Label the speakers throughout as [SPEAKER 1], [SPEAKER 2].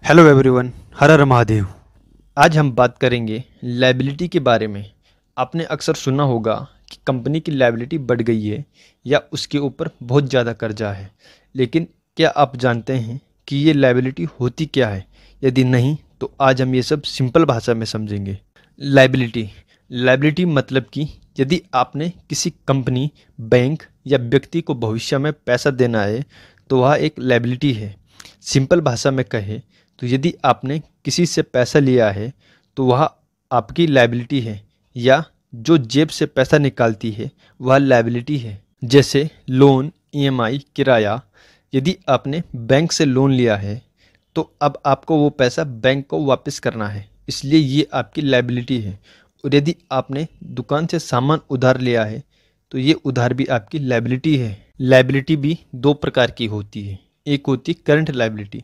[SPEAKER 1] Hello everyone, हर हर महादेव। आज हम बात करेंगे लायबिलिटी के बारे में। आपने अक्सर सुना होगा कि कंपनी की लायबिलिटी बढ़ गई है या उसके ऊपर बहुत ज़्यादा कर्जा है। लेकिन क्या आप जानते हैं कि ये लायबिलिटी होती क्या है? यदि नहीं तो आज हम ये सब सिंपल भाषा में समझेंगे। लायबिलिटी मतलब कि यदि आपने किसी कंपनी, बैंक या व्यक्ति को भविष्य में पैसा देना है तो वह एक लायबिलिटी है। सिंपल भाषा में कहें तो यदि आपने किसी से पैसा लिया है तो वह आपकी लायबिलिटी है, या जो जेब से पैसा निकालती है वह लायबिलिटी है। जैसे लोन, ईएमआई, किराया। यदि आपने बैंक से लोन लिया है तो अब आपको वो पैसा बैंक को वापस करना है, इसलिए ये आपकी लायबिलिटी है। और यदि आपने दुकान से सामान उधार लिया है तो ये उधार भी आपकी लायबिलिटी है। लायबिलिटी भी दो प्रकार की होती है। एक होती है करंट लायबिलिटी।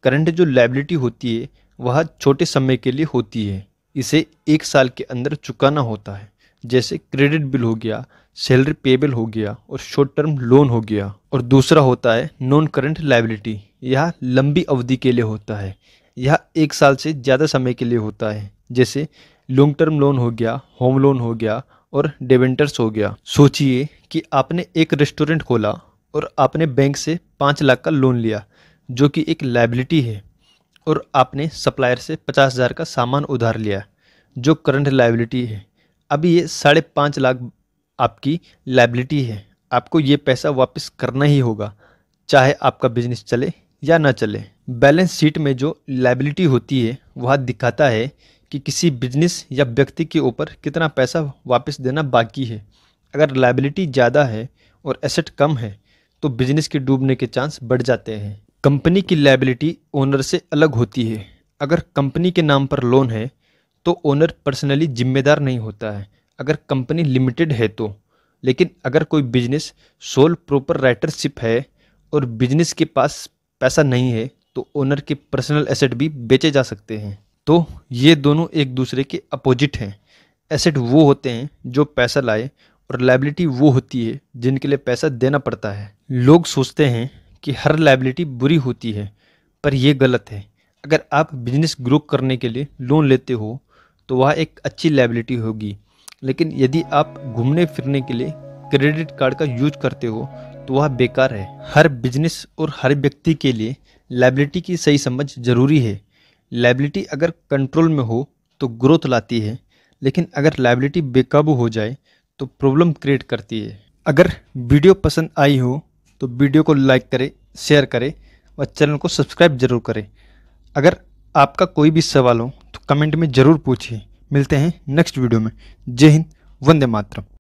[SPEAKER 1] करंट जो लायबिलिटी होती है वह छोटे समय के लिए होती है, इसे 1 साल के अंदर चुकाना होता है। जैसे क्रेडिट बिल हो गया, सैलरी पेबल हो गया और शॉर्ट टर्म लोन हो गया। और दूसरा होता है नॉन करंट लायबिलिटी। यह लंबी अवधि के लिए होता है, यह 1 साल से ज़्यादा समय के लिए होता है। जैसे लॉन्ग टर्म लोन हो गया, होम लोन हो गया और डिबेंचर्स हो गया। सोचिए कि आपने एक रेस्टोरेंट खोला और आपने बैंक से 5 लाख का लोन लिया, जो कि एक लायबिलिटी है। और आपने सप्लायर से 50,000 का सामान उधार लिया, जो करंट लायबिलिटी है। अभी ये 5.5 लाख आपकी लायबिलिटी है। आपको ये पैसा वापस करना ही होगा, चाहे आपका बिजनेस चले या ना चले। बैलेंस शीट में जो लायबिलिटी होती है वह दिखाता है कि किसी बिजनेस या व्यक्ति के ऊपर कितना पैसा वापस देना बाकी है। अगर लायबिलिटी ज़्यादा है और एसेट कम है तो बिजनेस के डूबने के चांस बढ़ जाते हैं। कंपनी की लायबिलिटी ओनर से अलग होती है। अगर कंपनी के नाम पर लोन है तो ओनर पर्सनली जिम्मेदार नहीं होता है, अगर कंपनी लिमिटेड है तो। लेकिन अगर कोई बिजनेस सोल प्रोप्राइटरशिप है और बिजनेस के पास पैसा नहीं है तो ओनर के पर्सनल एसेट भी बेचे जा सकते हैं। तो ये दोनों एक दूसरे के अपोजिट हैं। एसेट वो होते हैं जो पैसा लाए, और लायबिलिटी वो होती है जिनके लिए पैसा देना पड़ता है। लोग सोचते हैं कि हर लायबिलिटी बुरी होती है, पर यह गलत है। अगर आप बिजनेस ग्रो करने के लिए लोन लेते हो तो वह एक अच्छी लायबिलिटी होगी। लेकिन यदि आप घूमने फिरने के लिए क्रेडिट कार्ड का यूज करते हो तो वह बेकार है। हर बिजनेस और हर व्यक्ति के लिए लायबिलिटी की सही समझ जरूरी है। लायबिलिटी अगर कंट्रोल में हो तो ग्रोथ लाती है, लेकिन अगर लायबिलिटी बेकाबू हो जाए तो प्रॉब्लम क्रिएट करती है। अगर वीडियो पसंद आई हो तो वीडियो को लाइक करें, शेयर करें और चैनल को सब्सक्राइब जरूर करें। अगर आपका कोई भी सवाल हो तो कमेंट में ज़रूर पूछिए। मिलते हैं नेक्स्ट वीडियो में। जय हिंद, वंदे मातरम।